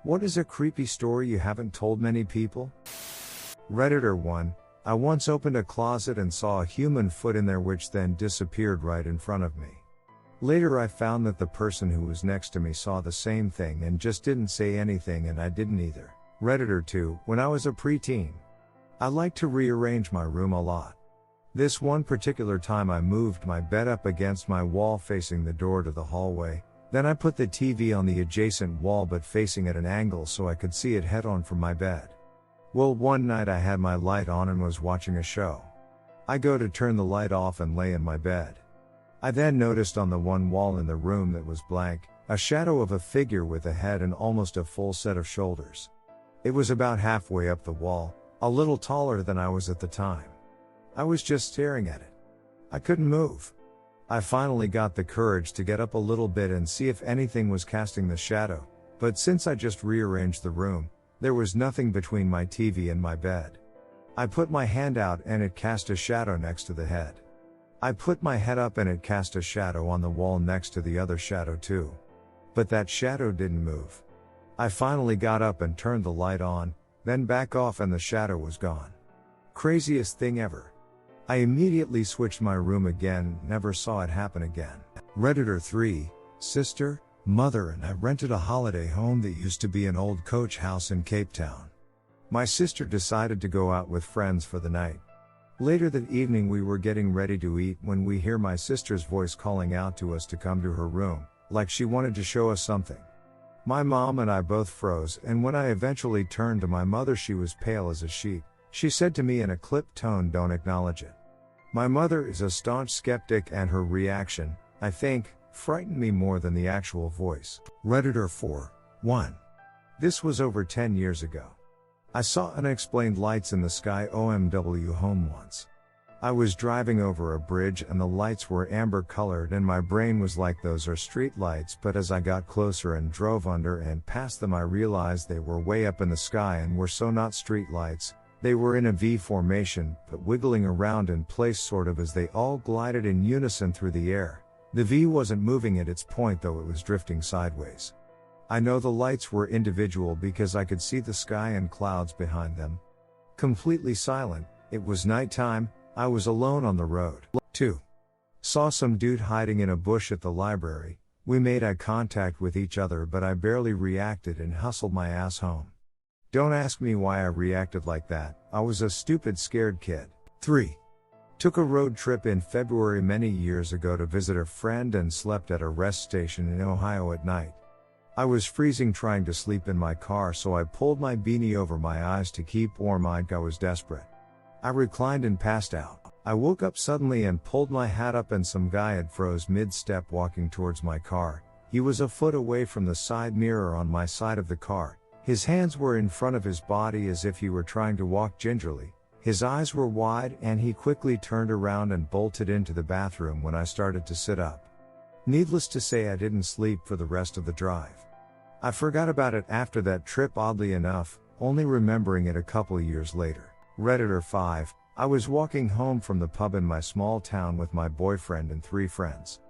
What is a creepy story you haven't told many people? Redditor 1. I once opened a closet and saw a human foot in there which then disappeared right in front of me. Later I found that the person who was next to me saw the same thing and just didn't say anything, and I didn't either. Redditor 2. When I was a preteen, I liked to rearrange my room a lot. This one particular time I moved my bed up against my wall facing the door to the hallway. Then I put the TV on the adjacent wall but facing at an angle so I could see it head on from my bed. Well, one night I had my light on and was watching a show. I go to turn the light off and lay in my bed. I then noticed on the one wall in the room that was blank, a shadow of a figure with a head and almost a full set of shoulders. It was about halfway up the wall, a little taller than I was at the time. I was just staring at it. I couldn't move. I finally got the courage to get up a little bit and see if anything was casting the shadow, but since I just rearranged the room, there was nothing between my TV and my bed. I put my hand out and it cast a shadow next to the head. I put my head up and it cast a shadow on the wall next to the other shadow too. But that shadow didn't move. I finally got up and turned the light on, then back off and the shadow was gone. Craziest thing ever. I immediately switched my room again, never saw it happen again. Redditor 3. Sister, mother and I rented a holiday home that used to be an old coach house in Cape Town. My sister decided to go out with friends for the night. Later that evening we were getting ready to eat when we hear my sister's voice calling out to us to come to her room, like she wanted to show us something. My mom and I both froze, and when I eventually turned to my mother she was pale as a sheet. She said to me in a clipped tone, "Don't acknowledge it." My mother is a staunch skeptic and her reaction, I think, frightened me more than the actual voice. Redditor 4. 1. This was over 10 years ago. I saw unexplained lights in the sky OMW home once. I was driving over a bridge and the lights were amber colored and my brain was like those are street lights, but as I got closer and drove under and past them I realized they were way up in the sky and were so not street lights. They were in a V formation, but wiggling around in place sort of as they all glided in unison through the air. The V wasn't moving at its point though, it was drifting sideways. I know the lights were individual because I could see the sky and clouds behind them. Completely silent, it was nighttime, I was alone on the road. 2. Saw some dude hiding in a bush at the library. We made eye contact with each other but I barely reacted and hustled my ass home. Don't ask me why I reacted like that, I was a stupid scared kid. 3. Took a road trip in February many years ago to visit a friend and slept at a rest station in Ohio at night. I was freezing trying to sleep in my car so I pulled my beanie over my eyes to keep warm. I was desperate. I reclined and passed out. I woke up suddenly and pulled my hat up and some guy had froze mid-step walking towards my car. He was a foot away from the side mirror on my side of the car. His hands were in front of his body as if he were trying to walk gingerly. His eyes were wide and he quickly turned around and bolted into the bathroom when I started to sit up. Needless to say I didn't sleep for the rest of the drive. I forgot about it after that trip oddly enough, only remembering it a couple years later. Redditor 5. I was walking home from the pub in my small town with my boyfriend and 3 friends.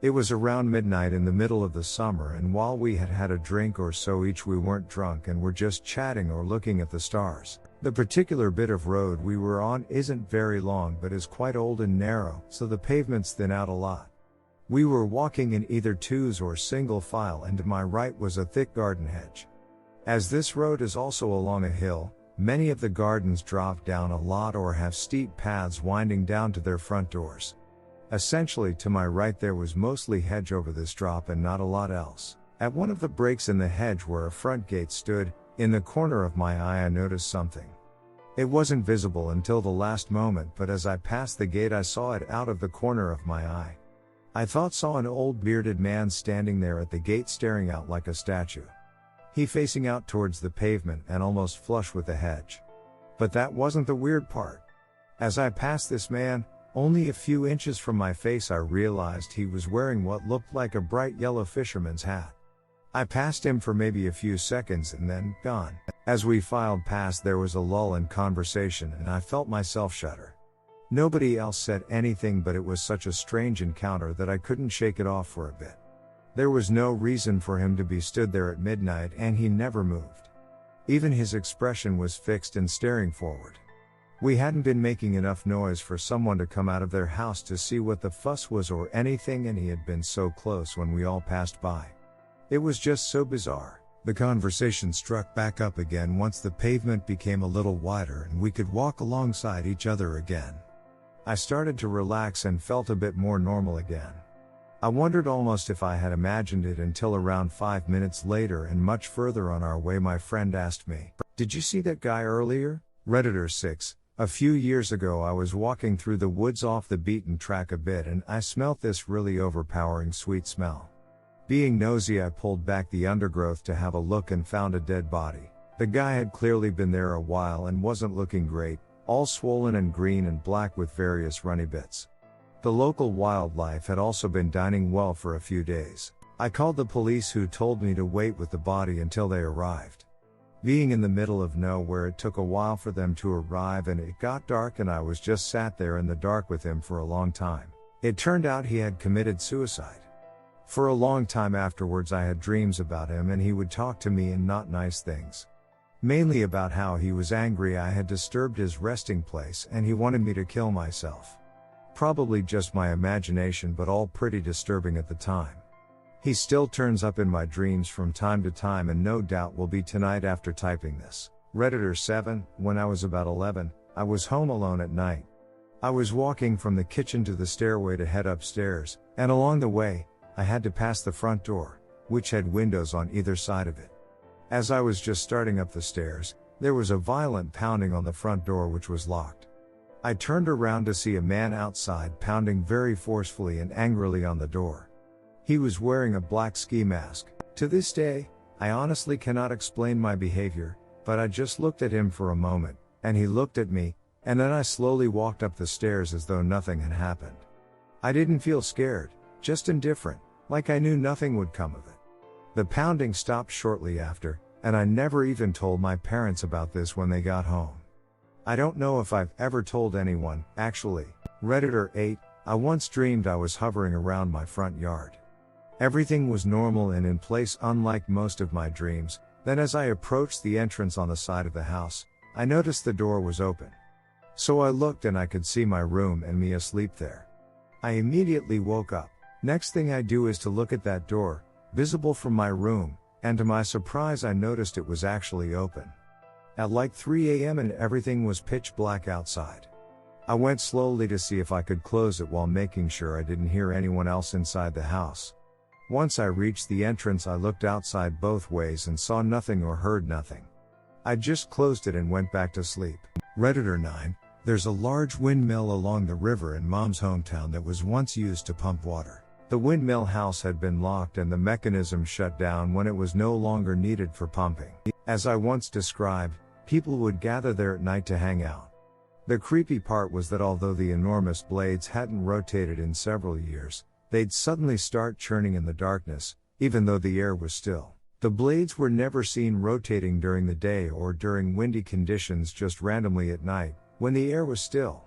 It was around midnight in the middle of the summer and while we had had a drink or so each we weren't drunk and were just chatting or looking at the stars. The particular bit of road we were on isn't very long but is quite old and narrow, so the pavements thin out a lot. We were walking in either twos or single file and to my right was a thick garden hedge. As this road is also along a hill, many of the gardens drop down a lot or have steep paths winding down to their front doors. Essentially to my right there was mostly hedge over this drop and not a lot else. At one of the breaks in the hedge where a front gate stood, in the corner of my eye I noticed something. It wasn't visible until the last moment, but as I passed the gate I saw it out of the corner of my eye. I saw an old bearded man standing there at the gate staring out like a statue. He facing out towards the pavement and almost flush with the hedge. But that wasn't the weird part. As I passed this man, only a few inches from my face I realized he was wearing what looked like a bright yellow fisherman's hat. I passed him for maybe a few seconds and then, gone. As we filed past there was a lull in conversation and I felt myself shudder. Nobody else said anything but it was such a strange encounter that I couldn't shake it off for a bit. There was no reason for him to be stood there at midnight, and he never moved. Even his expression was fixed and staring forward. We hadn't been making enough noise for someone to come out of their house to see what the fuss was or anything, and he had been so close when we all passed by. It was just so bizarre. The conversation struck back up again once the pavement became a little wider and we could walk alongside each other again. I started to relax and felt a bit more normal again. I wondered almost if I had imagined it until around 5 minutes later and much further on our way my friend asked me, "Did you see that guy earlier?" Redditor 6. A few years ago I was walking through the woods off the beaten track a bit and I smelt this really overpowering sweet smell. Being nosy, I pulled back the undergrowth to have a look and found a dead body. The guy had clearly been there a while and wasn't looking great, all swollen and green and black with various runny bits. The local wildlife had also been dining well for a few days. I called the police, who told me to wait with the body until they arrived. Being in the middle of nowhere, it took a while for them to arrive and it got dark and I was just sat there in the dark with him for a long time. It turned out he had committed suicide. For a long time afterwards I had dreams about him and he would talk to me in not nice things. Mainly about how he was angry I had disturbed his resting place and he wanted me to kill myself. Probably just my imagination, but all pretty disturbing at the time. He still turns up in my dreams from time to time and no doubt will be tonight after typing this. Redditor 7. When I was about 11, I was home alone at night. I was walking from the kitchen to the stairway to head upstairs, and along the way, I had to pass the front door, which had windows on either side of it. As I was just starting up the stairs, there was a violent pounding on the front door, which was locked. I turned around to see a man outside pounding very forcefully and angrily on the door. He was wearing a black ski mask. To this day, I honestly cannot explain my behavior, but I just looked at him for a moment, and he looked at me, and then I slowly walked up the stairs as though nothing had happened. I didn't feel scared, just indifferent, like I knew nothing would come of it. The pounding stopped shortly after, and I never even told my parents about this when they got home. I don't know if I've ever told anyone, actually. Redditor 8. I once dreamed I was hovering around my front yard. Everything was normal and in place, unlike most of my dreams. Then as I approached the entrance on the side of the house, I noticed the door was open. So I looked and I could see my room and me asleep there. I immediately woke up. Next thing I do is to look at that door, visible from my room, and to my surprise I noticed it was actually open. At like 3 a.m. and everything was pitch black outside. I went slowly to see if I could close it while making sure I didn't hear anyone else inside the house. Once I reached the entrance I looked outside both ways and saw nothing or heard nothing. I just closed it and went back to sleep. Redditor 9. There's a large windmill along the river in Mom's hometown that was once used to pump water. The windmill house had been locked and the mechanism shut down when it was no longer needed for pumping. As I once described, people would gather there at night to hang out. The creepy part was that although the enormous blades hadn't rotated in several years, they'd suddenly start churning in the darkness, even though the air was still. The blades were never seen rotating during the day or during windy conditions, just randomly at night, when the air was still.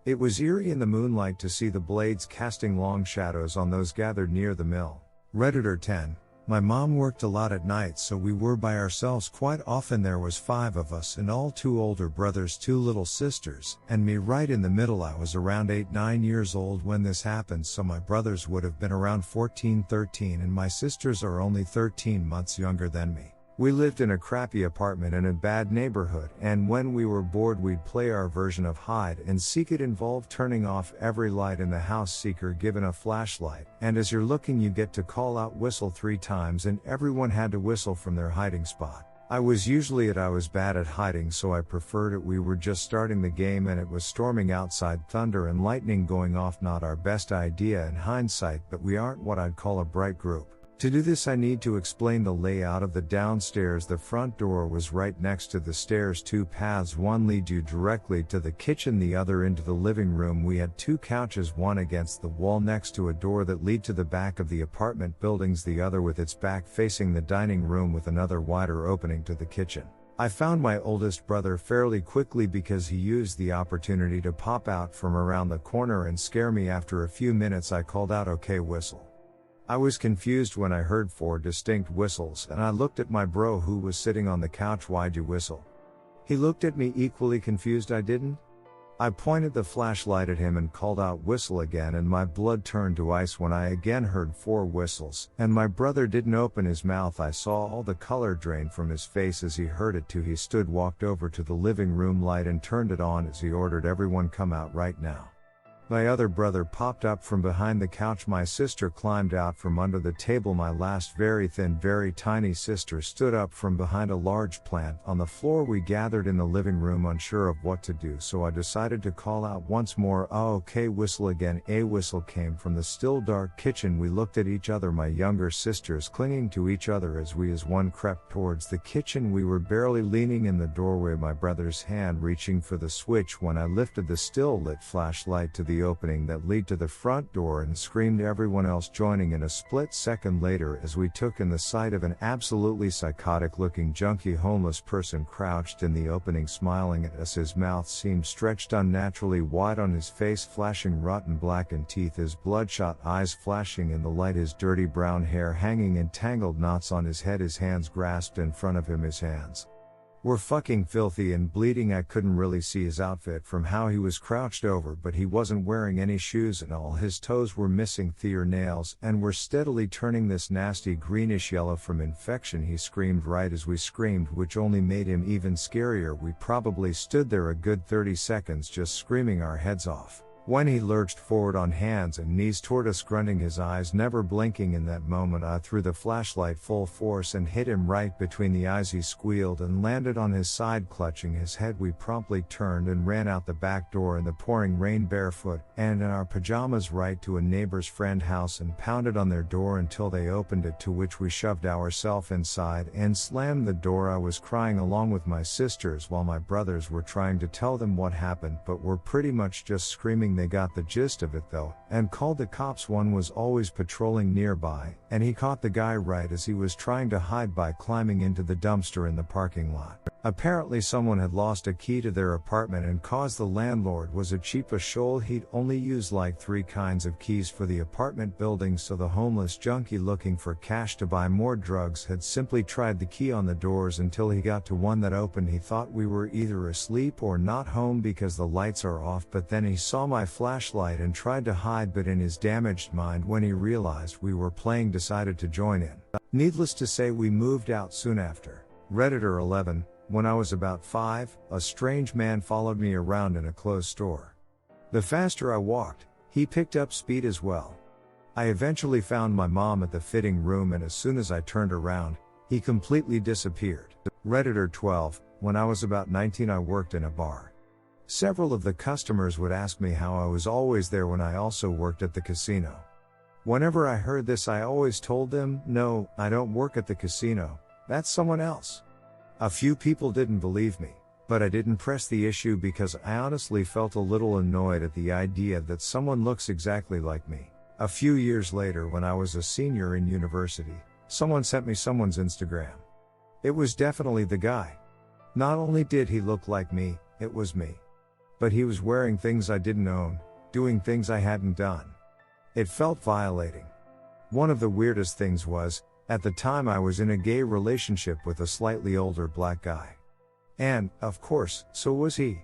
It was eerie in the moonlight to see the blades casting long shadows on those gathered near the mill. Redditor 10. My mom worked a lot at night, so we were by ourselves quite often. There was 5 of us and all 2 older brothers, 2 little sisters, and me right in the middle. I was around 8-9 years old when this happened, so my brothers would have been around 14-13 and my sisters are only 13 months younger than me. We lived in a crappy apartment in a bad neighborhood, and when we were bored we'd play our version of hide and seek. It involved turning off every light in the house, seeker given a flashlight, and as you're looking you get to call out whistle 3 times and everyone had to whistle from their hiding spot. I was bad at hiding, so I preferred it. We were just starting the game and it was storming outside, thunder and lightning going off. Not our best idea in hindsight, but we aren't what I'd call a bright group. To do this I need to explain the layout of the downstairs. The front door was right next to the stairs. 2 paths, one lead you directly to the kitchen, the other into the living room. We had 2 couches, one against the wall next to a door that lead to the back of the apartment buildings, the other with its back facing the dining room with another wider opening to the kitchen. I found my oldest brother fairly quickly because he used the opportunity to pop out from around the corner and scare me. After a few minutes I called out, "Okay, whistle." I was confused when I heard 4 distinct whistles, and I looked at my bro who was sitting on the couch. "Why'd you whistle?" He looked at me equally confused. I didn't. I pointed the flashlight at him and called out, "Whistle again," and my blood turned to ice when I again heard 4 whistles, and my brother didn't open his mouth. I saw all the color drain from his face as he heard it too. He stood, walked over to the living room light and turned it on as he ordered everyone, "Come out right now." My other brother popped up from behind the couch. My sister climbed out from under the table. My last very thin, very tiny sister stood up from behind a large plant on the floor. We gathered in the living room unsure of what to do, so I decided to call out once more, "Oh, okay, whistle again." A whistle came from the still dark kitchen. We looked at each other, my younger sisters clinging to each other as we as one crept towards the kitchen. We were barely leaning in the doorway, my brother's hand reaching for the switch, when I lifted the still lit flashlight to the opening that led to the front door and screamed, everyone else joining in a split second later as we took in the sight of an absolutely psychotic looking junkie homeless person crouched in the opening smiling at us. His mouth seemed stretched unnaturally wide, on his face flashing rotten blackened teeth, his bloodshot eyes flashing in the light, his dirty brown hair hanging in tangled knots on his head, his hands grasped in front of him. His hands were fucking filthy and bleeding. I couldn't really see his outfit from how he was crouched over, but he wasn't wearing any shoes and all his toes were missing their nails and were steadily turning this nasty greenish yellow from infection. He screamed right as we screamed, which only made him even scarier. We probably stood there a good 30 seconds just screaming our heads off, when he lurched forward on hands and knees toward us, grunting, his eyes never blinking. In that moment I threw the flashlight full force and hit him right between the eyes. He squealed and landed on his side clutching his head. We promptly turned and ran out the back door in the pouring rain barefoot and in our pajamas right to a neighbor's friend house and pounded on their door until they opened it, to which we shoved ourselves inside and slammed the door. I was crying along with my sisters while my brothers were trying to tell them what happened, but were pretty much just screaming. They got the gist of it though, and called the cops. One was always patrolling nearby, and he caught the guy right as he was trying to hide by climbing into the dumpster in the parking lot. Apparently someone had lost a key to their apartment, and cause the landlord was a cheap shoal. He'd only used like 3 kinds of keys for the apartment building, so the homeless junkie looking for cash to buy more drugs had simply tried the key on the doors until he got to one that opened. He thought we were either asleep or not home because the lights are off, but then he saw my flashlight and tried to hide, but in his damaged mind, when he realized we were playing, decided to join in. Needless to say, we moved out soon after. Redditor 11. When I was about 5, a strange man followed me around in a clothes store. The faster I walked, he picked up speed as well. I eventually found my mom at the fitting room, and as soon as I turned around, he completely disappeared. Redditor 12. When I was about 19, I worked in a bar. Several of the customers would ask me how I was always there when I also worked at the casino. Whenever I heard this, I always told them, "No, I don't work at the casino, that's someone else." A few people didn't believe me, but I didn't press the issue because I honestly felt a little annoyed at the idea that someone looks exactly like me. A few years later, when I was a senior in university, someone sent me someone's Instagram. It was definitely the guy. Not only did he look like me, it was me. But he was wearing things I didn't own, doing things I hadn't done. It felt violating. One of the weirdest things was, at the time I was in a gay relationship with a slightly older black guy. And, of course, so was he.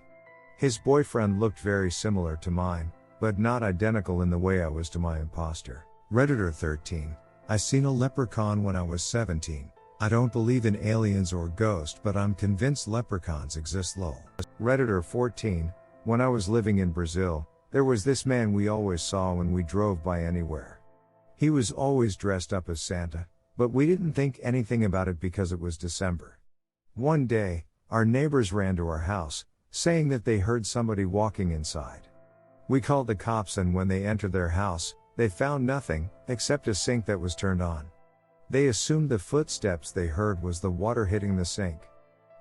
His boyfriend looked very similar to mine, but not identical in the way I was to my imposter. Redditor 13. I seen a leprechaun when I was 17. I don't believe in aliens or ghosts, but I'm convinced leprechauns exist. Lol. Redditor 14. When I was living in Brazil, there was this man we always saw when we drove by anywhere. He was always dressed up as Santa, but we didn't think anything about it because it was December. One day, our neighbors ran to our house, saying that they heard somebody walking inside. We called the cops, and when they entered their house, they found nothing, except a sink that was turned on. They assumed the footsteps they heard was the water hitting the sink.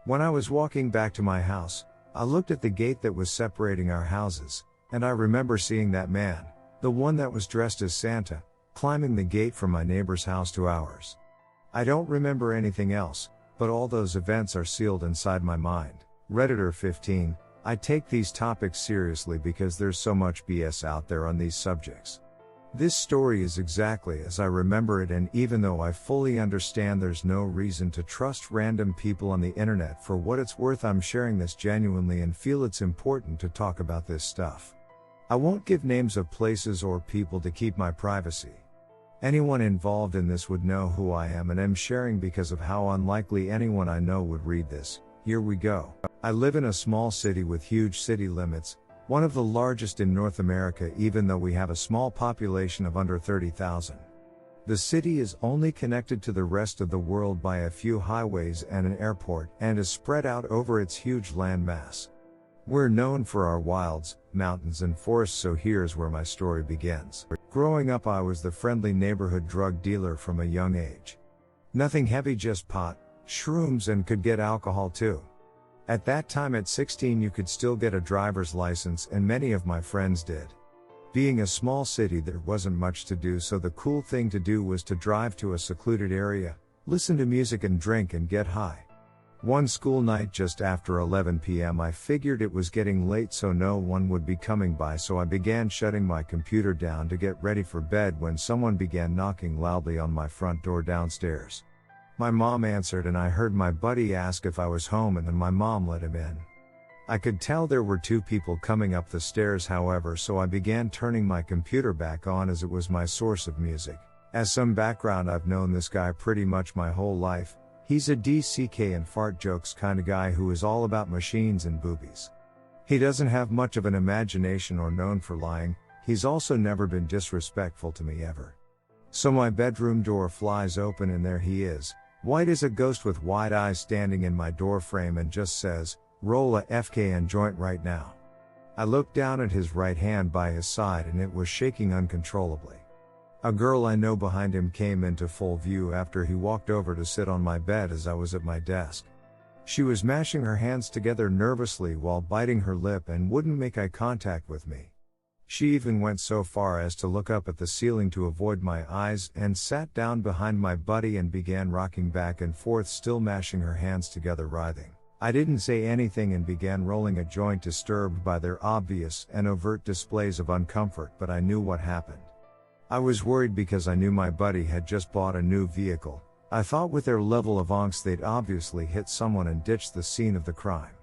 When I was walking back to my house, I looked at the gate that was separating our houses, and I remember seeing that man, the one that was dressed as Santa, climbing the gate from my neighbor's house to ours. I don't remember anything else, but all those events are sealed inside my mind. Redditor 15. I take these topics seriously because there's so much BS out there on these subjects. This story is exactly as I remember it, and even though I fully understand there's no reason to trust random people on the internet, for what it's worth I'm sharing this genuinely and feel it's important to talk about this stuff. I won't give names of places or people to keep my privacy. Anyone involved in this would know who I am and am sharing because of how unlikely anyone I know would read this. Here we go. I live in a small city with huge city limits, one of the largest in North America even though we have a small population of under 30,000. The city is only connected to the rest of the world by a few highways and an airport, and is spread out over its huge landmass. We're known for our wilds, mountains and forests, so here's where my story begins. Growing up I was the friendly neighborhood drug dealer from a young age. Nothing heavy, just pot, shrooms, and could get alcohol too. At that time at 16 you could still get a driver's license, and many of my friends did. Being a small city there wasn't much to do, so the cool thing to do was to drive to a secluded area, listen to music and drink and get high. One school night just after 11 p.m. I figured it was getting late so no one would be coming by, so I began shutting my computer down to get ready for bed when someone began knocking loudly on my front door downstairs. My mom answered and I heard my buddy ask if I was home, and then my mom let him in. I could tell there were two people coming up the stairs however, so I began turning my computer back on as it was my source of music. As some background, I've known this guy pretty much my whole life. He's a DCK and fart jokes kind of guy who is all about machines and boobies. He doesn't have much of an imagination or known for lying. He's also never been disrespectful to me ever. So my bedroom door flies open and there he is, white as a ghost with wide eyes, standing in my door frame and just says, "Roll a FK and joint right now." I looked down at his right hand by his side and it was shaking uncontrollably. A girl I know behind him came into full view after he walked over to sit on my bed as I was at my desk. She was mashing her hands together nervously while biting her lip and wouldn't make eye contact with me. She even went so far as to look up at the ceiling to avoid my eyes, and sat down behind my buddy and began rocking back and forth, still mashing her hands together, writhing. I didn't say anything and began rolling a joint, disturbed by their obvious and overt displays of uncomfort, but I knew what happened. I was worried because I knew my buddy had just bought a new vehicle. I thought with their level of angst they'd obviously hit someone and ditched the scene of the crime.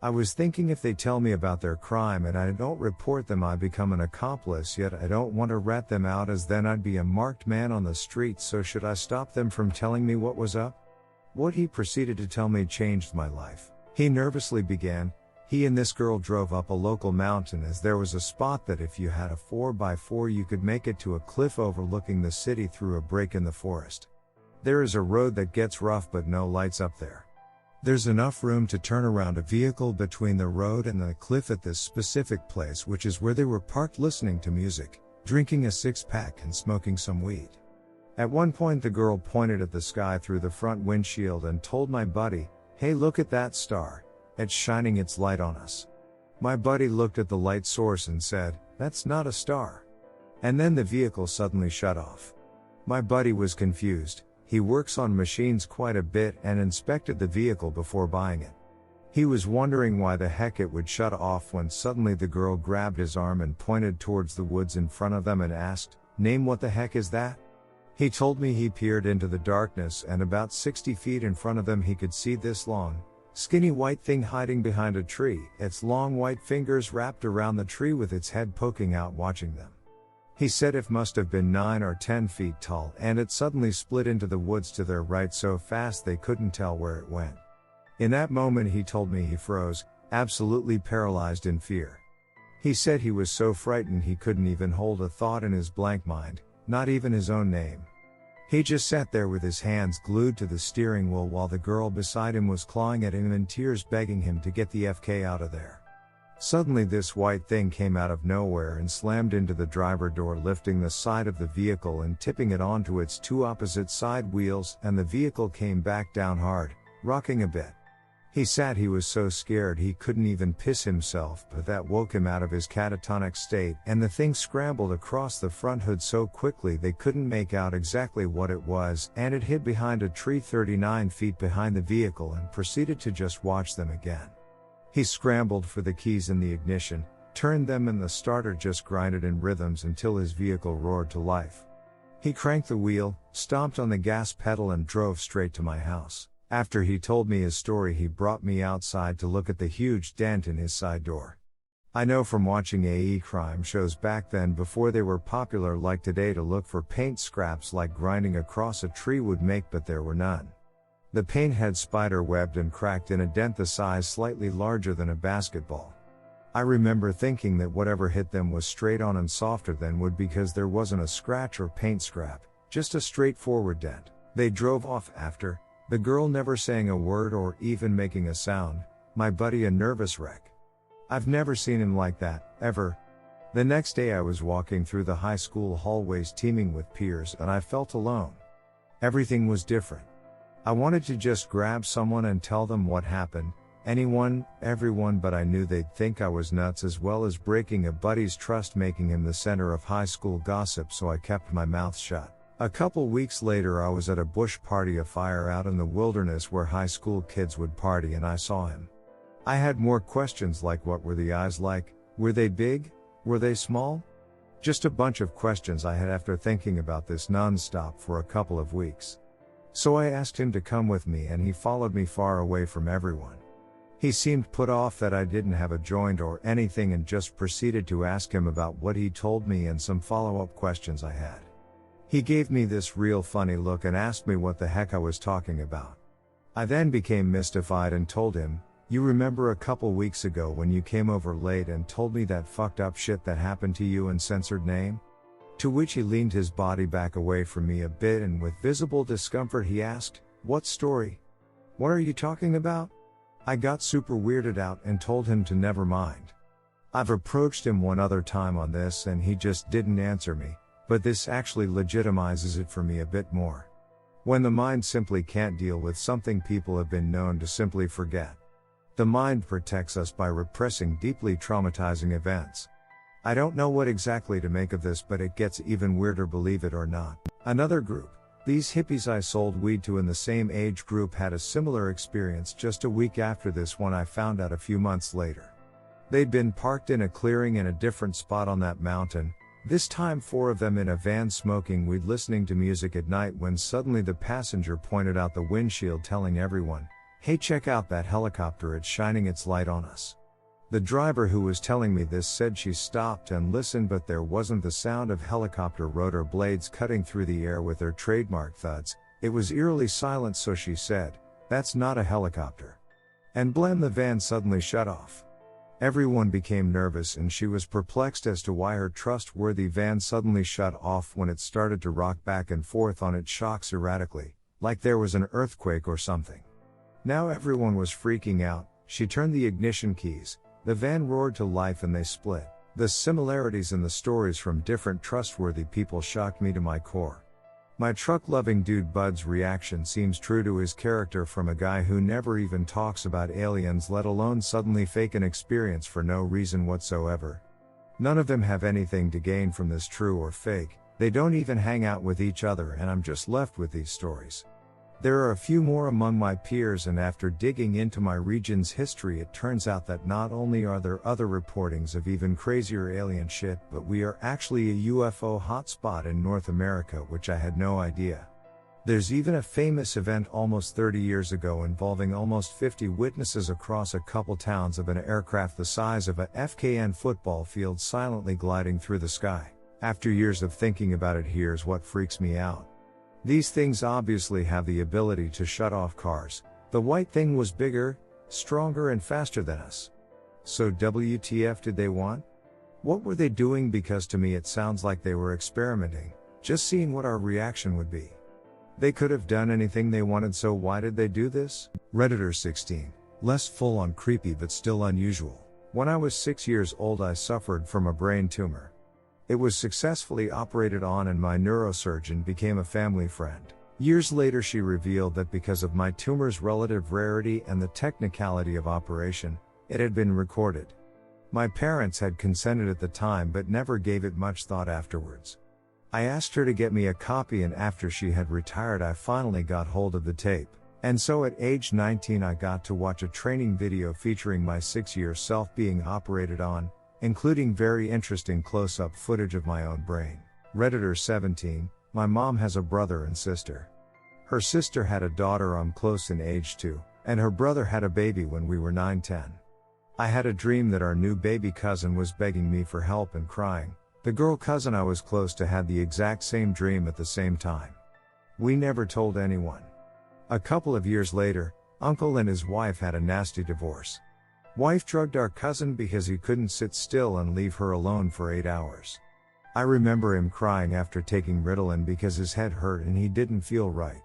I was thinking, if they tell me about their crime and I don't report them, I become an accomplice, yet I don't want to rat them out as then I'd be a marked man on the street, so should I stop them from telling me what was up? What he proceeded to tell me changed my life. He nervously began, he and this girl drove up a local mountain as there was a spot that if you had a 4x4 you could make it to a cliff overlooking the city through a break in the forest. There is a road that gets rough but no lights up there. There's enough room to turn around a vehicle between the road and the cliff at this specific place, which is where they were parked listening to music, drinking a 6-pack and smoking some weed. At one point the girl pointed at the sky through the front windshield and told my buddy, "Hey, look at that star, it's shining its light on us." My buddy looked at the light source and said, "That's not a star." And then the vehicle suddenly shut off. My buddy was confused. He works on machines quite a bit and inspected the vehicle before buying it. He was wondering why the heck it would shut off when suddenly the girl grabbed his arm and pointed towards the woods in front of them and asked, "Name, what the heck is that?" He told me he peered into the darkness and about 60 feet in front of them he could see this long, skinny white thing hiding behind a tree, its long white fingers wrapped around the tree with its head poking out watching them. He said it must have been 9 or 10 feet tall, and it suddenly split into the woods to their right so fast they couldn't tell where it went. In that moment he told me he froze, absolutely paralyzed in fear. He said he was so frightened he couldn't even hold a thought in his blank mind, not even his own name. He just sat there with his hands glued to the steering wheel while the girl beside him was clawing at him in tears, begging him to get the FK out of there. Suddenly this white thing came out of nowhere and slammed into the driver door, lifting the side of the vehicle and tipping it onto its two opposite side wheels, and the vehicle came back down hard, rocking a bit. He was so scared he couldn't even piss himself, but that woke him out of his catatonic state, and the thing scrambled across the front hood so quickly they couldn't make out exactly what it was, and it hid behind a tree 39 feet behind the vehicle and proceeded to just watch them again. He scrambled for the keys in the ignition, turned them and the starter just grinded in rhythms until his vehicle roared to life. He cranked the wheel, stomped on the gas pedal and drove straight to my house. After he told me his story, he brought me outside to look at the huge dent in his side door. I know from watching AE crime shows back then before they were popular like today to look for paint scraps like grinding across a tree would make, but there were none. The paint had spider-webbed and cracked in a dent the size slightly larger than a basketball. I remember thinking that whatever hit them was straight on and softer than wood because there wasn't a scratch or paint scrap, just a straightforward dent. They drove off after, the girl never saying a word or even making a sound, my buddy a nervous wreck. I've never seen him like that, ever. The next day I was walking through the high school hallways teeming with peers and I felt alone. Everything was different. I wanted to just grab someone and tell them what happened, anyone, everyone, but I knew they'd think I was nuts, as well as breaking a buddy's trust, making him the center of high school gossip, so I kept my mouth shut. A couple weeks later I was at a bush party, a fire out in the wilderness where high school kids would party, and I saw him. I had more questions like what were the eyes like, were they big, were they small? Just a bunch of questions I had after thinking about this non-stop for a couple of weeks. So I asked him to come with me and he followed me far away from everyone. He seemed put off that I didn't have a joint or anything and just proceeded to ask him about what he told me and some follow-up questions I had. He gave me this real funny look and asked me what the heck I was talking about. I then became mystified and told him, "You remember a couple weeks ago when you came over late and told me that fucked up shit that happened to you and censored name?" To which he leaned his body back away from me a bit and with visible discomfort he asked, "What story? What are you talking about?" I got super weirded out and told him to never mind. I've approached him one other time on this and he just didn't answer me, but this actually legitimizes it for me a bit more. When the mind simply can't deal with something, people have been known to simply forget. The mind protects us by repressing deeply traumatizing events. I don't know what exactly to make of this, but it gets even weirder, believe it or not. Another group, these hippies I sold weed to in the same age group, had a similar experience just a week after this one. I found out a few months later. They'd been parked in a clearing in a different spot on that mountain, this time 4 of them in a van smoking weed listening to music at night, when suddenly the passenger pointed out the windshield telling everyone, "Hey, check out that helicopter, it's shining its light on us." The driver who was telling me this said she stopped and listened, but there wasn't the sound of helicopter rotor blades cutting through the air with their trademark thuds. It was eerily silent, so she said, "That's not a helicopter." And blam, the van suddenly shut off. Everyone became nervous and she was perplexed as to why her trustworthy van suddenly shut off when it started to rock back and forth on its shocks erratically, like there was an earthquake or something. Now everyone was freaking out. She turned the ignition keys. The van roared to life and they split. The similarities in the stories from different trustworthy people shocked me to my core. My truck-loving dude Bud's reaction seems true to his character, from a guy who never even talks about aliens, let alone suddenly fake an experience for no reason whatsoever. None of them have anything to gain from this, true or fake. They don't even hang out with each other, and I'm just left with these stories. There are a few more among my peers, and after digging into my region's history, it turns out that not only are there other reportings of even crazier alien shit, but we are actually a UFO hotspot in North America, which I had no idea. There's even a famous event almost 30 years ago involving almost 50 witnesses across a couple towns of an aircraft the size of a FKN football field silently gliding through the sky. After years of thinking about it, here's what freaks me out. These things obviously have the ability to shut off cars. The white thing was bigger, stronger and faster than us. So WTF did they want? What were they doing? Because to me it sounds like they were experimenting, just seeing what our reaction would be. They could have done anything they wanted, so why did they do this? Redditor 16. Less full on creepy but still unusual. When I was 6 years old I suffered from a brain tumor. It was successfully operated on and my neurosurgeon became a family friend. Years later she revealed that because of my tumor's relative rarity and the technicality of operation, it had been recorded. My parents had consented at the time but never gave it much thought afterwards. I asked her to get me a copy, and after she had retired I finally got hold of the tape. And so at age 19 I got to watch a training video featuring my 6-year self being operated on, including very interesting close-up footage of my own brain. Redditor 17, my mom has a brother and sister. Her sister had a daughter I'm close in age to, and her brother had a baby when we were 9-10. I had a dream that our new baby cousin was begging me for help and crying. The girl cousin I was close to had the exact same dream at the same time. We never told anyone. A couple of years later, uncle and his wife had a nasty divorce. Wife drugged our cousin because he couldn't sit still and leave her alone for 8 hours. I remember him crying after taking Ritalin because his head hurt and he didn't feel right.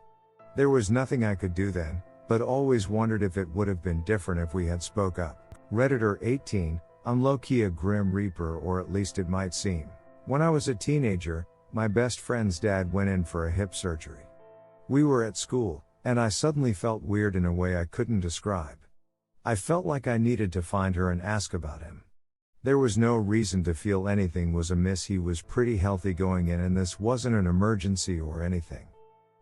There was nothing I could do then, but always wondered if it would have been different if we had spoke up. Redditor 18, I'm low-key a grim reaper, or at least it might seem. When I was a teenager, my best friend's dad went in for a hip surgery. We were at school, and I suddenly felt weird in a way I couldn't describe. I felt like I needed to find her and ask about him. There was no reason to feel anything was amiss. He was pretty healthy going in and this wasn't an emergency or anything.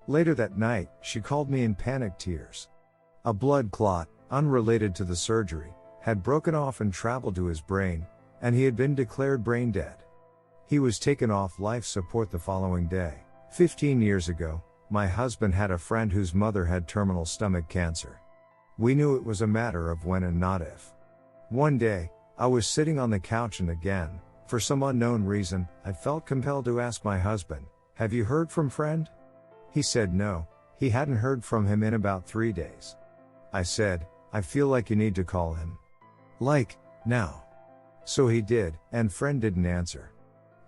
Later that night, she called me in panic tears. A blood clot, unrelated to the surgery, had broken off and traveled to his brain, and he had been declared brain dead. He was taken off life support the following day. 15 years ago, my husband had a friend whose mother had terminal stomach cancer. We knew it was a matter of when and not if. One day, I was sitting on the couch and again, for some unknown reason, I felt compelled to ask my husband, "Have you heard from friend?" He said no, he hadn't heard from him in about 3 days. I said, "I feel like you need to call him. Like, now." So he did, and friend didn't answer.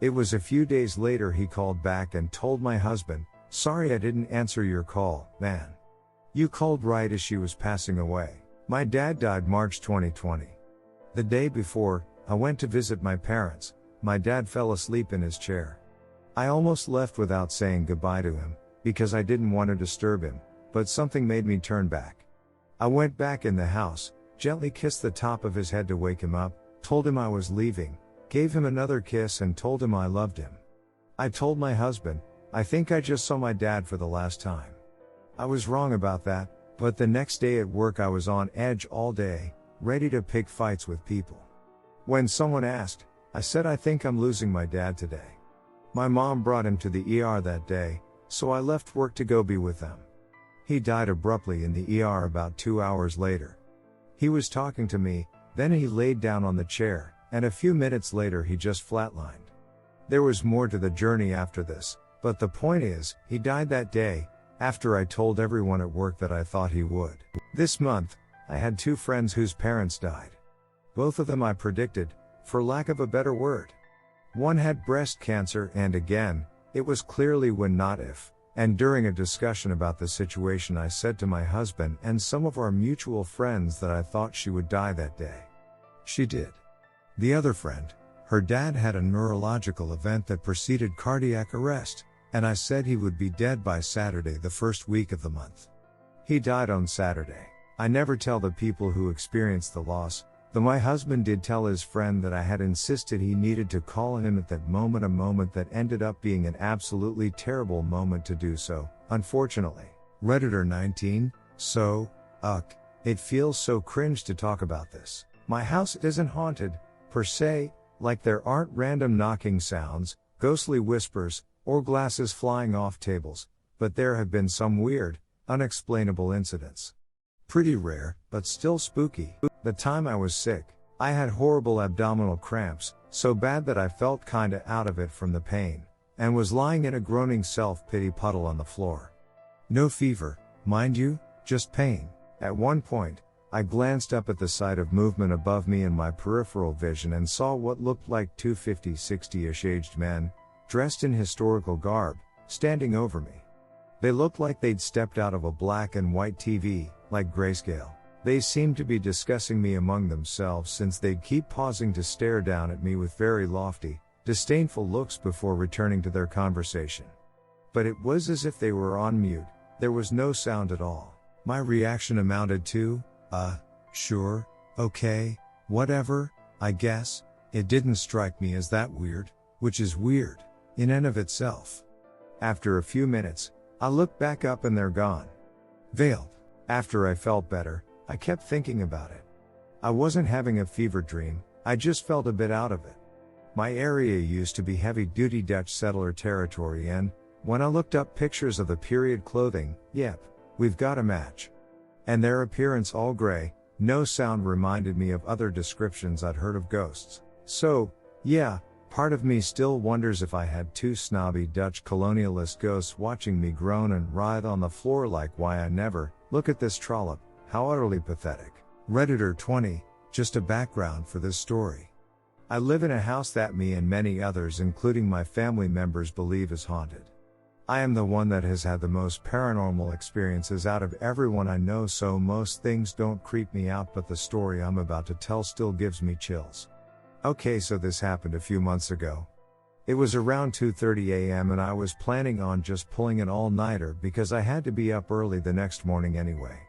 It was a few days later he called back and told my husband, "Sorry I didn't answer your call, man. You called right as she was passing away." My dad died March 2020. The day before, I went to visit my parents. My dad fell asleep in his chair. I almost left without saying goodbye to him, because I didn't want to disturb him, but something made me turn back. I went back in the house, gently kissed the top of his head to wake him up, told him I was leaving, gave him another kiss and told him I loved him. I told my husband, "I think I just saw my dad for the last time." I was wrong about that, but the next day at work I was on edge all day, ready to pick fights with people. When someone asked, I said I think I'm losing my dad today. My mom brought him to the ER that day, so I left work to go be with them. He died abruptly in the ER about 2 hours later. He was talking to me, then he laid down on the chair, and a few minutes later he just flatlined. There was more to the journey after this, but the point is, he died that day, after I told everyone at work that I thought he would. This month, I had 2 friends whose parents died. Both of them I predicted, for lack of a better word. One had breast cancer and again, it was clearly when not if. And during a discussion about the situation I said to my husband and some of our mutual friends that I thought she would die that day. She did. The other friend, her dad had a neurological event that preceded cardiac arrest, and I said he would be dead by Saturday the first week of the month. He died on Saturday. I never tell the people who experienced the loss, though my husband did tell his friend that I had insisted he needed to call him at that moment, a moment that ended up being an absolutely terrible moment to do so, unfortunately. Redditor 19, so, it feels so cringe to talk about this. My house isn't haunted, per se, like there aren't random knocking sounds, ghostly whispers, or glasses flying off tables, but there have been some weird, unexplainable incidents. Pretty rare, but still spooky. The time I was sick, I had horrible abdominal cramps, so bad that I felt kinda out of it from the pain, and was lying in a groaning self-pity puddle on the floor. No fever, mind you, just pain. At one point, I glanced up at the sight of movement above me in my peripheral vision and saw what looked like 2 50-60-ish aged men, dressed in historical garb, standing over me. They looked like they'd stepped out of a black and white TV, like grayscale. They seemed to be discussing me among themselves since they'd keep pausing to stare down at me with very lofty, disdainful looks before returning to their conversation. But it was as if they were on mute, there was no sound at all. My reaction amounted to, sure, okay, whatever, I guess. It didn't strike me as that weird, which is weird, in and of itself. After a few minutes, I looked back up and they're gone. Veiled. After I felt better, I kept thinking about it. I wasn't having a fever dream, I just felt a bit out of it. My area used to be heavy-duty Dutch settler territory and, when I looked up pictures of the period clothing, yep, we've got a match. And their appearance all gray, no sound reminded me of other descriptions I'd heard of ghosts. So, yeah, part of me still wonders if I had two snobby Dutch colonialist ghosts watching me groan and writhe on the floor like why I never, look at this trollop, how utterly pathetic. Redditor 20, just a background for this story. I live in a house that me and many others including my family members believe is haunted. I am the one that has had the most paranormal experiences out of everyone I know, so most things don't creep me out, but the story I'm about to tell still gives me chills. Okay, so this happened a few months ago. It was around 2:30 a.m. and I was planning on just pulling an all-nighter because I had to be up early the next morning anyway.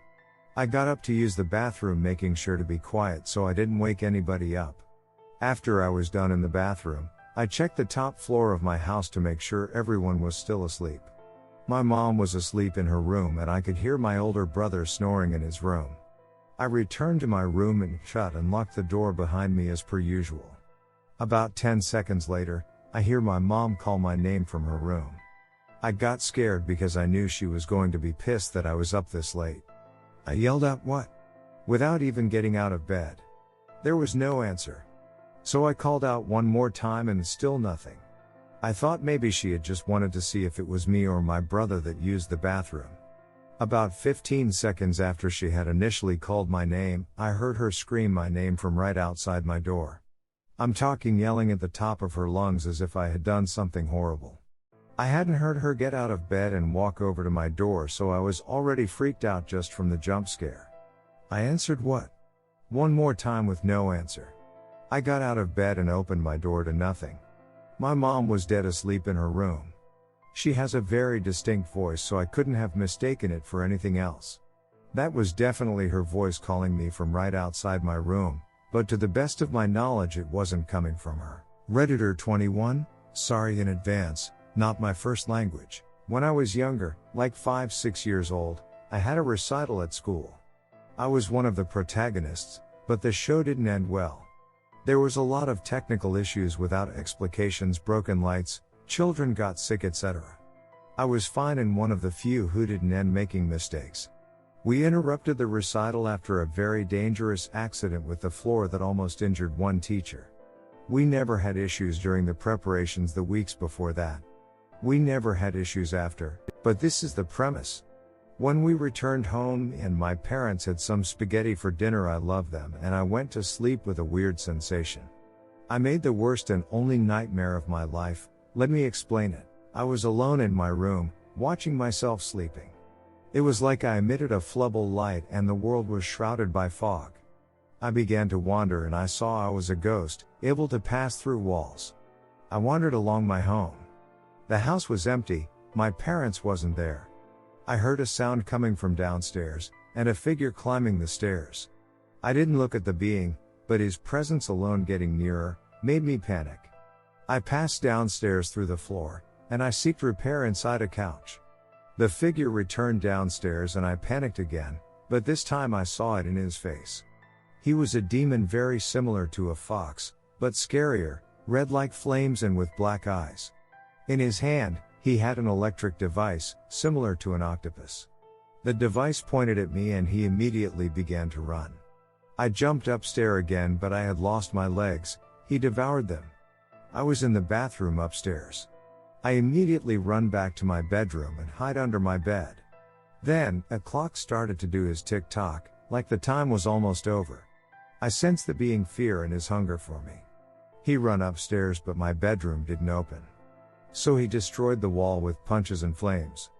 I got up to use the bathroom, making sure to be quiet so I didn't wake anybody up. After I was done in the bathroom, I checked the top floor of my house to make sure everyone was still asleep. My mom was asleep in her room and I could hear my older brother snoring in his room. I returned to my room and shut and locked the door behind me as per usual. About 10 seconds later, I hear my mom call my name from her room. I got scared because I knew she was going to be pissed that I was up this late. I yelled out, "What?" without even getting out of bed. There was no answer. So I called out one more time and still nothing. I thought maybe she had just wanted to see if it was me or my brother that used the bathroom. About 15 seconds after she had initially called my name, I heard her scream my name from right outside my door. I'm talking yelling at the top of her lungs as if I had done something horrible. I hadn't heard her get out of bed and walk over to my door, so I was already freaked out just from the jump scare. I answered, "What?" one more time with no answer. I got out of bed and opened my door to nothing. My mom was dead asleep in her room. She has a very distinct voice, so I couldn't have mistaken it for anything else. That was definitely her voice calling me from right outside my room, but to the best of my knowledge it wasn't coming from her. Redditor 21, sorry in advance, not my first language. When I was younger, like 5-6 years old, I had a recital at school. I was one of the protagonists, but the show didn't end well. There was a lot of technical issues without explications, broken lights, children got sick, etc. I was fine and one of the few who didn't end making mistakes. We interrupted the recital after a very dangerous accident with the floor that almost injured one teacher. We never had issues during the preparations the weeks before that. We never had issues after, but this is the premise. When we returned home and my parents had some spaghetti for dinner, I loved them, and I went to sleep with a weird sensation. I made the worst and only nightmare of my life. Let me explain it. I was alone in my room, watching myself sleeping. It was like I emitted a flubble light and the world was shrouded by fog. I began to wander and I saw I was a ghost, able to pass through walls. I wandered along my home. The house was empty, my parents wasn't there. I heard a sound coming from downstairs, and a figure climbing the stairs. I didn't look at the being, but his presence alone getting nearer, made me panic. I passed downstairs through the floor, and I sought repair inside a couch. The figure returned downstairs and I panicked again, but this time I saw it in his face. He was a demon very similar to a fox, but scarier, red like flames and with black eyes. In his hand, he had an electric device, similar to an octopus. The device pointed at me and he immediately began to run. I jumped upstairs again, but I had lost my legs. He devoured them. I was in the bathroom upstairs. I immediately run back to my bedroom and hide under my bed. Then, a clock started to do his tick-tock, like the time was almost over. I sensed the being fear and his hunger for me. He ran upstairs, but my bedroom didn't open. So he destroyed the wall with punches and flames.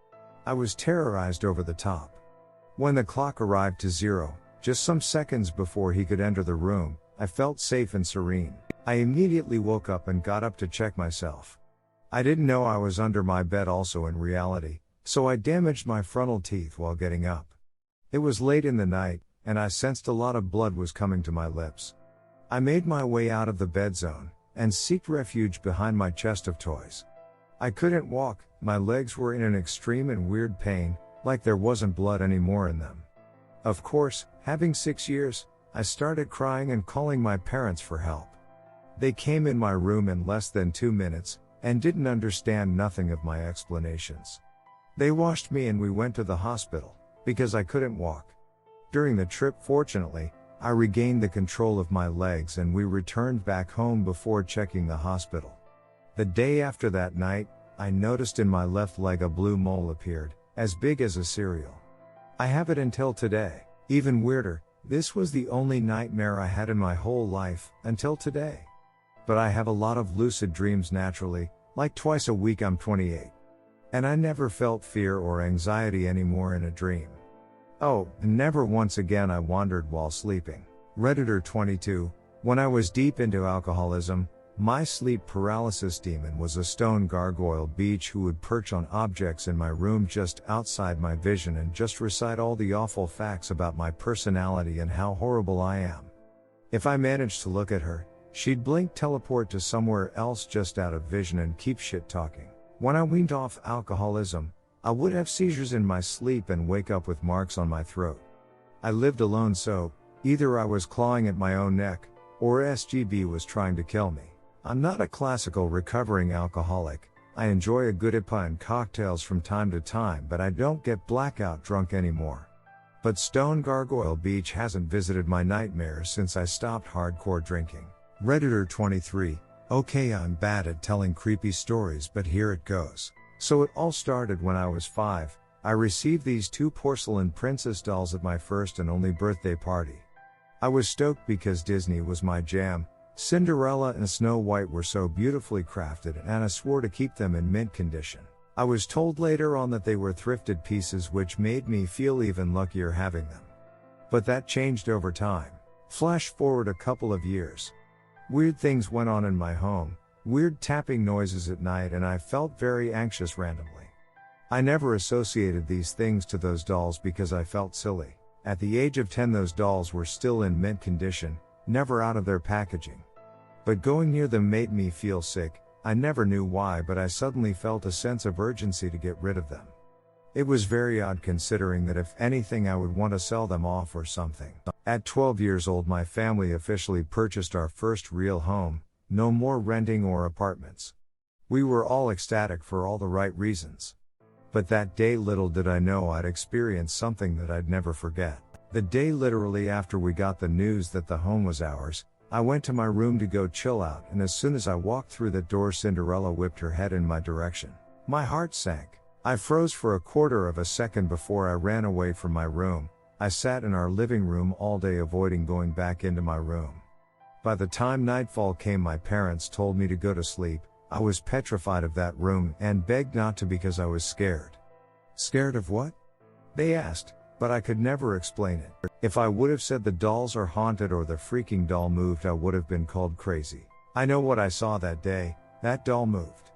I was terrorized over the top. When the clock arrived to 0, just some seconds before he could enter the room, I felt safe and serene. I immediately woke up and got up to check myself. I didn't know I was under my bed also in reality, so I damaged my frontal teeth while getting up. It was late in the night, and I sensed a lot of blood was coming to my lips. I made my way out of the bed zone, and sought refuge behind my chest of toys. I couldn't walk, my legs were in an extreme and weird pain, like there wasn't blood anymore in them. Of course, having 6 years, I started crying and calling my parents for help. They came in my room in less than 2 minutes, and didn't understand nothing of my explanations. They washed me and we went to the hospital, because I couldn't walk. During the trip, fortunately, I regained the control of my legs and we returned back home before checking the hospital. The day after that night, I noticed in my left leg a blue mole appeared, as big as a cereal. I have it until today. Even weirder, this was the only nightmare I had in my whole life, until today. But I have a lot of lucid dreams naturally, like twice a week. I'm 28. And I never felt fear or anxiety anymore in a dream. Oh, and never once again I wandered while sleeping. Redditor 22, when I was deep into alcoholism, my sleep paralysis demon was a stone gargoyle beach who would perch on objects in my room just outside my vision and just recite all the awful facts about my personality and how horrible I am. If I managed to look at her, she'd blink, teleport to somewhere else just out of vision and keep shit talking. When I weaned off alcoholism, I would have seizures in my sleep and wake up with marks on my throat. I lived alone, so either I was clawing at my own neck, or SGB was trying to kill me. I'm not a classical recovering alcoholic. I enjoy a good IPA and cocktails from time to time, but I don't get blackout drunk anymore. But Stone Gargoyle Beach hasn't visited my nightmares since I stopped hardcore drinking. Redditor 23, okay, I'm bad at telling creepy stories, but here it goes. So it all started when I was 5. I received these 2 porcelain princess dolls at my first and only birthday party. I was stoked because Disney was my jam. Cinderella and Snow White were so beautifully crafted, and I swore to keep them in mint condition. I was told later on that they were thrifted pieces, which made me feel even luckier having them. But that changed over time. Flash forward a couple of years. Weird things went on in my home, weird tapping noises at night, and I felt very anxious randomly. I never associated these things to those dolls because I felt silly. At the age of 10, those dolls were still in mint condition, never out of their packaging. But going near them made me feel sick. I never knew why, but I suddenly felt a sense of urgency to get rid of them. It was very odd, considering that if anything I would want to sell them off or something. At 12 years old, my family officially purchased our first real home, no more renting or apartments. We were all ecstatic for all the right reasons. But that day, little did I know I'd experience something that I'd never forget. The day literally after we got the news that the home was ours, I went to my room to go chill out, and as soon as I walked through the door, Cinderella whipped her head in my direction. My heart sank. I froze for a quarter of a second before I ran away from my room. I sat in our living room all day, avoiding going back into my room. By the time nightfall came, my parents told me to go to sleep. I was petrified of that room and begged not to because I was scared. Scared of what? They asked, but I could never explain it. If I would have said the dolls are haunted or the freaking doll moved, I would have been called crazy. I know what I saw that day. That doll moved.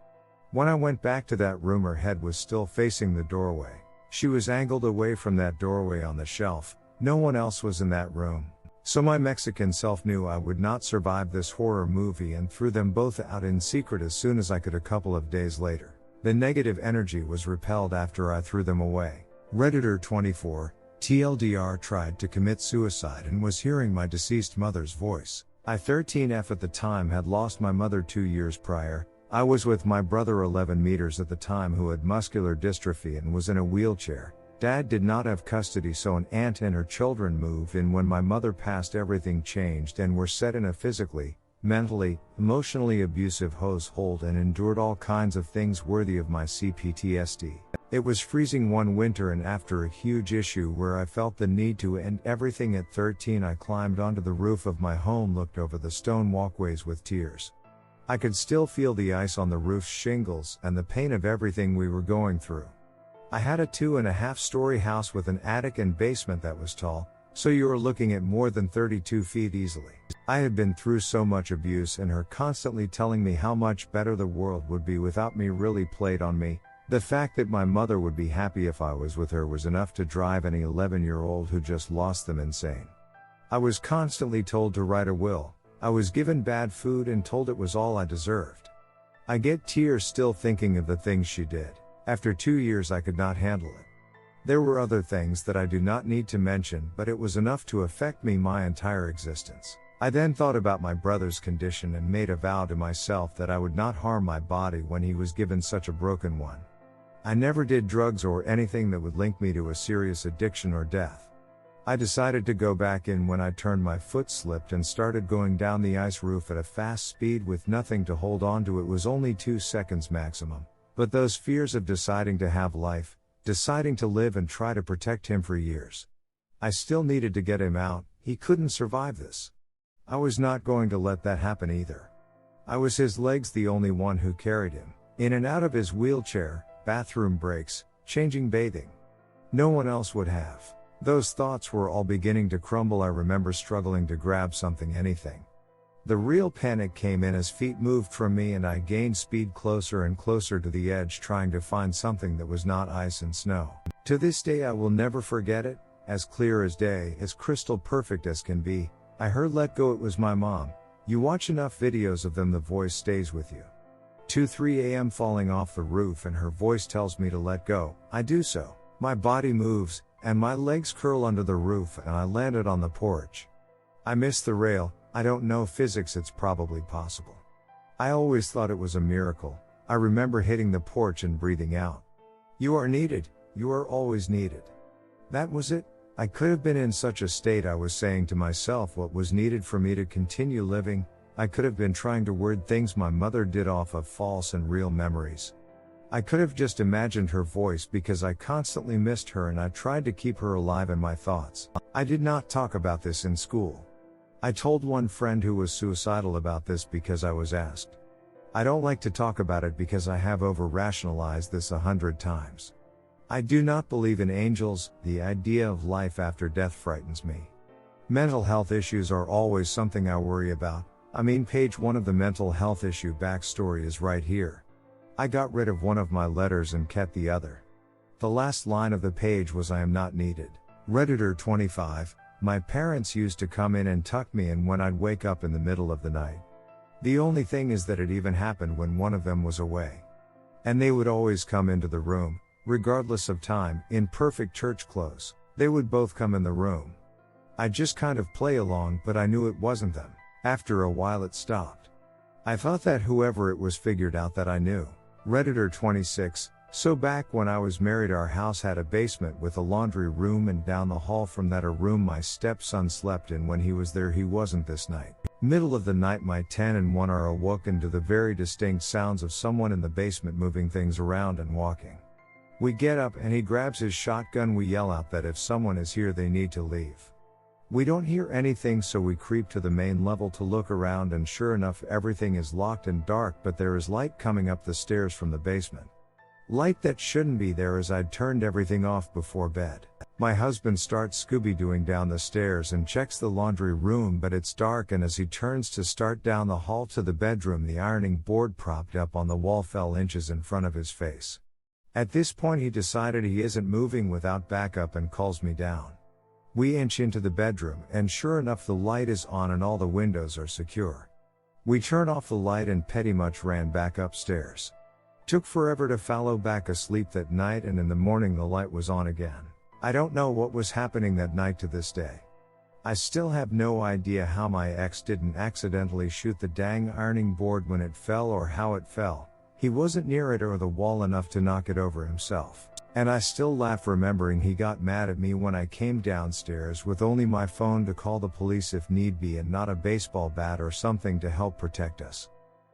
When I went back to that room, her head was still facing the doorway. She was angled away from that doorway on the shelf. No one else was in that room. So my Mexican self knew I would not survive this horror movie and threw them both out in secret as soon as I could. A couple of days later, the negative energy was repelled after I threw them away. Redditor 24, TLDR, tried to commit suicide and was hearing my deceased mother's voice. I 13F at the time had lost my mother 2 years prior. I was with my brother 11 meters at the time who had muscular dystrophy and was in a wheelchair. Dad did not have custody, so an aunt and her children moved in when my mother passed. Everything changed and were set in a physically, mentally, emotionally abusive household and endured all kinds of things worthy of my CPTSD. It was freezing one winter, and after a huge issue where I felt the need to end everything at 13, I climbed onto the roof of my home, looked over the stone walkways with tears. I could still feel the ice on the roof's shingles and the pain of everything we were going through. I had a 2.5-story house with an attic and basement that was tall, so you were looking at more than 32 feet easily. I had been through so much abuse, and her constantly telling me how much better the world would be without me really played on me. The fact that my mother would be happy if I was with her was enough to drive any 11-year-old who just lost them insane. I was constantly told to write a will. I was given bad food and told it was all I deserved. I get tears still thinking of the things she did. After 2 years, I could not handle it. There were other things that I do not need to mention, but it was enough to affect me my entire existence. I then thought about my brother's condition and made a vow to myself that I would not harm my body when he was given such a broken one. I never did drugs or anything that would link me to a serious addiction or death. I decided to go back in when I turned my foot slipped and started going down the ice roof at a fast speed with nothing to hold on to. It was only 2 seconds maximum, but those fears of deciding to have life, deciding to live and try to protect him for years. I still needed to get him out, he couldn't survive this. I was not going to let that happen either. I was his legs, the only one who carried him, in and out of his wheelchair, bathroom breaks, changing, bathing. No one else would have. Those thoughts were all beginning to crumble. I remember struggling to grab something, anything. The real panic came in as feet moved from me and I gained speed closer and closer to the edge, trying to find something that was not ice and snow. To this day I will never forget it, as clear as day, as crystal perfect as can be. I heard "let go." It was my mom. You watch enough videos of them, the voice stays with you. 2-3 a.m. falling off the roof and her voice tells me to let go. I do so. My body moves, and my legs curl under the roof and I landed on the porch. I missed the rail. I don't know physics, it's probably possible. I always thought it was a miracle. I remember hitting the porch and breathing out. You are needed, you are always needed. That was it. I could have been in such a state. I was saying to myself what was needed for me to continue living. I could have been trying to word things my mother did off of false and real memories. I could have just imagined her voice because I constantly missed her and I tried to keep her alive in my thoughts. I did not talk about this in school. I told one friend who was suicidal about this because I was asked. I don't like to talk about it because I have over-rationalized this 100 times. I do not believe in angels. The idea of life after death frightens me. Mental health issues are always something I worry about. Page 1 of the mental health issue backstory is right here. I got rid of one of my letters and kept the other. The last line of the page was "I am not needed." Redditor 25, my parents used to come in and tuck me in when I'd wake up in the middle of the night. The only thing is that it even happened when one of them was away. And they would always come into the room, regardless of time, in perfect church clothes. They would both come in the room. I'd just kind of play along, but I knew it wasn't them. After a while it stopped. I thought that whoever it was figured out that I knew. Redditor 26, so back when I was married our house had a basement with a laundry room, and down the hall from that a room my stepson slept in. When he was there he wasn't this night. Middle of the night my 10 and 1 are awoken to the very distinct sounds of someone in the basement moving things around and walking. We get up and he grabs his shotgun. We yell out that if someone is here they need to leave. We don't hear anything, so we creep to the main level to look around, and sure enough everything is locked and dark, but there is light coming up the stairs from the basement. Light that shouldn't be there, as I'd turned everything off before bed. My husband starts Scooby-Dooing down the stairs and checks the laundry room, but it's dark, and as he turns to start down the hall to the bedroom, the ironing board propped up on the wall fell inches in front of his face. At this point he decided he isn't moving without backup and calls me down. We inch into the bedroom and sure enough the light is on and all the windows are secure. We turn off the light and pretty much ran back upstairs. Took forever to follow back asleep that night, and in the morning the light was on again. I don't know what was happening that night to this day. I still have no idea how my ex didn't accidentally shoot the dang ironing board when it fell, or how it fell. He wasn't near it or the wall enough to knock it over himself. And I still laugh remembering he got mad at me when I came downstairs with only my phone to call the police if need be, and not a baseball bat or something to help protect us.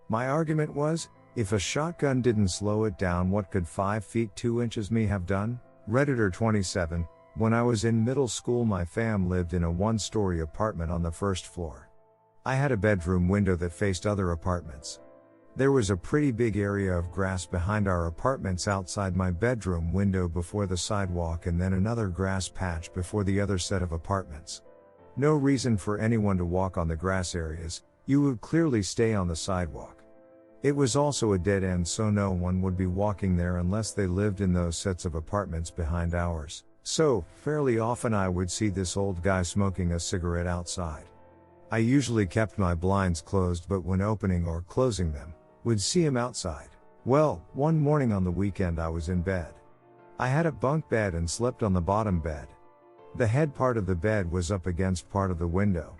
My argument was, if a shotgun didn't slow it down, what could 5 feet 2 inches me have done? Redditor 27, when I was in middle school my fam lived in a 1-story apartment on the first floor. I had a bedroom window that faced other apartments. There was a pretty big area of grass behind our apartments outside my bedroom window before the sidewalk, and then another grass patch before the other set of apartments. No reason for anyone to walk on the grass areas, you would clearly stay on the sidewalk. It was also a dead end, so no one would be walking there unless they lived in those sets of apartments behind ours. So, fairly often I would see this old guy smoking a cigarette outside. I usually kept my blinds closed, but when opening or closing them, would see him outside. Well, one morning on the weekend I was in bed. I had a bunk bed and slept on the bottom bed. The head part of the bed was up against part of the window.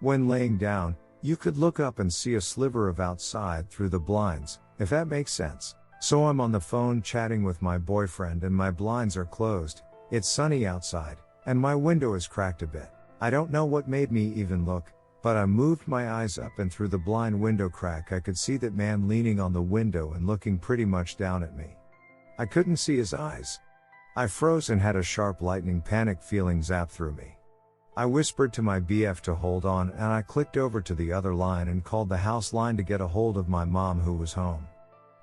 When laying down, you could look up and see a sliver of outside through the blinds, if that makes sense. So I'm on the phone chatting with my boyfriend and my blinds are closed, it's sunny outside, and my window is cracked a bit. I don't know what made me even look, but I moved my eyes up and through the blind window crack I could see that man leaning on the window and looking pretty much down at me. I couldn't see his eyes. I froze and had a sharp lightning panic feeling zap through me. I whispered to my BF to hold on and I clicked over to the other line and called the house line to get a hold of my mom who was home.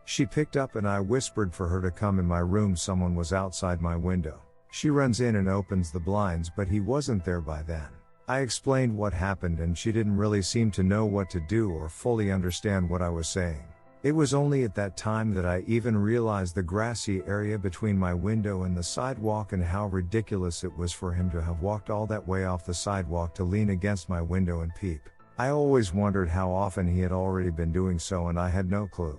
She picked up and I whispered for her to come in my room, someone was outside my window. She runs in and opens the blinds but he wasn't there by then. I explained what happened and she didn't really seem to know what to do or fully understand what I was saying. It was only at that time that I even realized the grassy area between my window and the sidewalk and how ridiculous it was for him to have walked all that way off the sidewalk to lean against my window and peep. I always wondered how often he had already been doing so and I had no clue.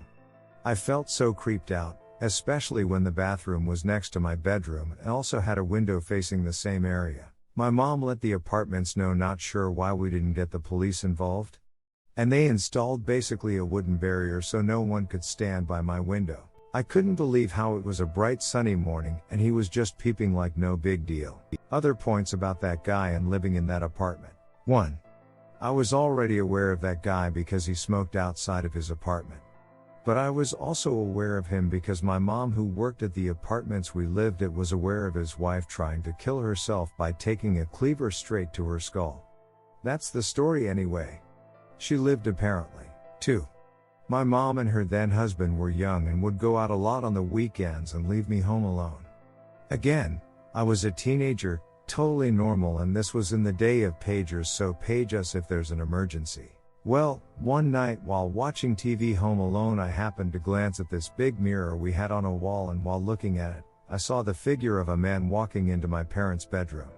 I felt so creeped out, especially when the bathroom was next to my bedroom and also had a window facing the same area. My mom let the apartments know, not sure why we didn't get the police involved. And they installed basically a wooden barrier so no one could stand by my window. I couldn't believe how it was a bright sunny morning and he was just peeping like no big deal. Other points about that guy and living in that apartment. 1. I was already aware of that guy because he smoked outside of his apartment. But I was also aware of him because my mom, who worked at the apartments we lived at, was aware of his wife trying to kill herself by taking a cleaver straight to her skull. That's the story anyway. She lived apparently. 2. My mom and her then husband were young and would go out a lot on the weekends and leave me home alone. Again, I was a teenager, totally normal, and this was in the day of pagers, so page us if there's an emergency. Well, one night while watching TV home alone, I happened to glance at this big mirror we had on a wall, and while looking at it, I saw the figure of a man walking into my parents' bedroom.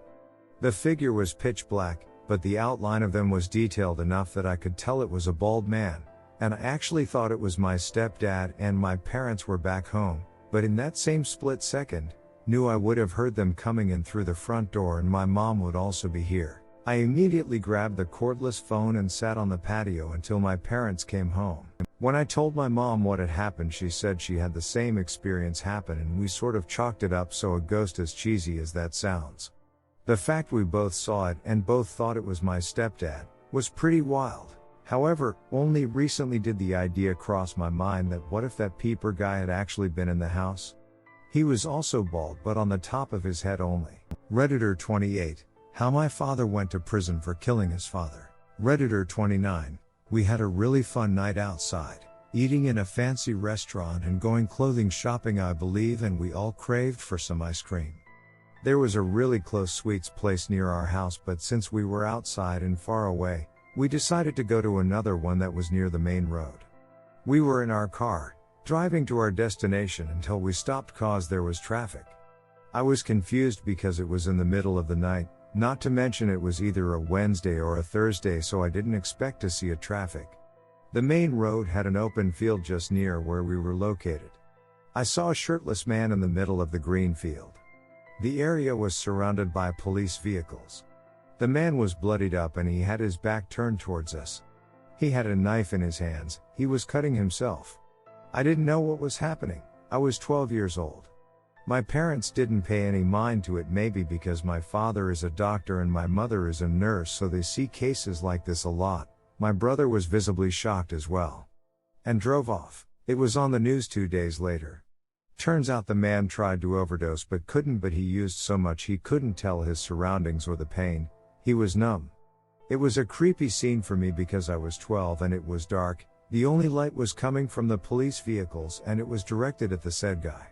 The figure was pitch black, but the outline of them was detailed enough that I could tell it was a bald man, and I actually thought it was my stepdad and my parents were back home, but in that same split second, knew I would have heard them coming in through the front door and my mom would also be here. I immediately grabbed the cordless phone and sat on the patio until my parents came home. When I told my mom what had happened, she said she had the same experience happen, and we sort of chalked it up so a ghost, as cheesy as that sounds. The fact we both saw it and both thought it was my stepdad was pretty wild. However, only recently did the idea cross my mind that what if that peeper guy had actually been in the house? He was also bald, but on the top of his head only. Redditor 28. How my father went to prison for killing his father. Redditor 29. We had a really fun night outside, eating in a fancy restaurant and going clothing shopping, I believe, and we all craved for some ice cream. There was a really close sweets place near our house, but since we were outside and far away, we decided to go to another one that was near the main road. We were in our car, driving to our destination until we stopped cause there was traffic. I was confused because it was in the middle of the night, not to mention it was either a Wednesday or a Thursday, so I didn't expect to see a traffic. The main road had an open field just near where we were located. I saw a shirtless man in the middle of the green field. The area was surrounded by police vehicles. The man was bloodied up and he had his back turned towards us. He had a knife in his hands, he was cutting himself. I didn't know what was happening. I was 12 years old. My parents didn't pay any mind to it, maybe because my father is a doctor and my mother is a nurse, so they see cases like this a lot. My brother was visibly shocked as well. And drove off. It was on the news 2 days later. Turns out the man tried to overdose but couldn't, but he used so much he couldn't tell his surroundings or the pain. He was numb. It was a creepy scene for me because I was 12 and it was dark. The only light was coming from the police vehicles and it was directed at the said guy.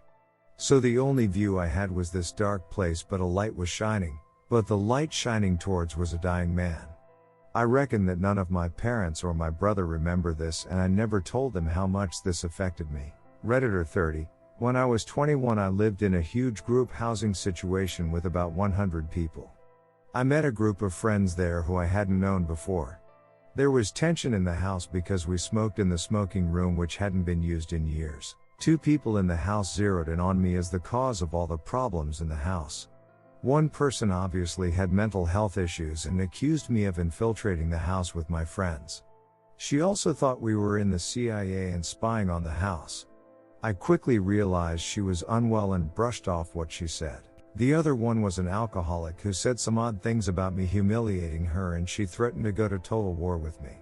So the only view I had was this dark place, but a light was shining, but the light shining towards was a dying man. I reckon that none of my parents or my brother remember this, and I never told them how much this affected me. Redditor 30. When I was 21, I lived in a huge group housing situation with about 100 people. I met a group of friends there who I hadn't known before. There was tension in the house because we smoked in the smoking room, which hadn't been used in years. Two people in the house zeroed in on me as the cause of all the problems in the house. One person obviously had mental health issues and accused me of infiltrating the house with my friends. She also thought we were in the CIA and spying on the house. I quickly realized she was unwell and brushed off what she said. The other one was an alcoholic who said some odd things about me humiliating her, and she threatened to go to total war with me.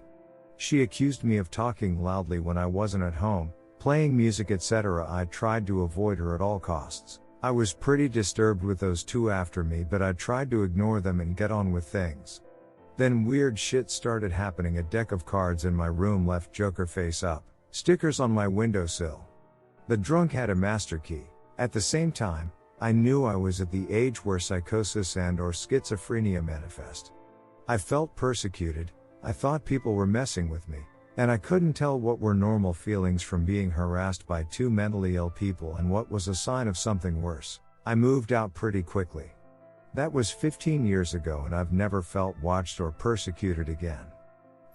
She accused me of talking loudly when I wasn't at home, playing music, etc. I tried to avoid her at all costs. I was pretty disturbed with those two after me, but I tried to ignore them and get on with things. Then weird shit started happening. A deck of cards in my room left Joker face up, stickers on my windowsill. The drunk had a master key. At the same time, I knew I was at the age where psychosis and/or schizophrenia manifest. I felt persecuted. I thought people were messing with me, and I couldn't tell what were normal feelings from being harassed by two mentally ill people and what was a sign of something worse. I moved out pretty quickly. That was 15 years ago, and I've never felt watched or persecuted again.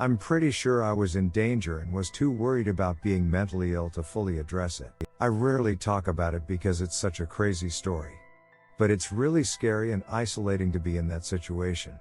I'm pretty sure I was in danger and was too worried about being mentally ill to fully address it. I rarely talk about it because it's such a crazy story. But it's really scary and isolating to be in that situation.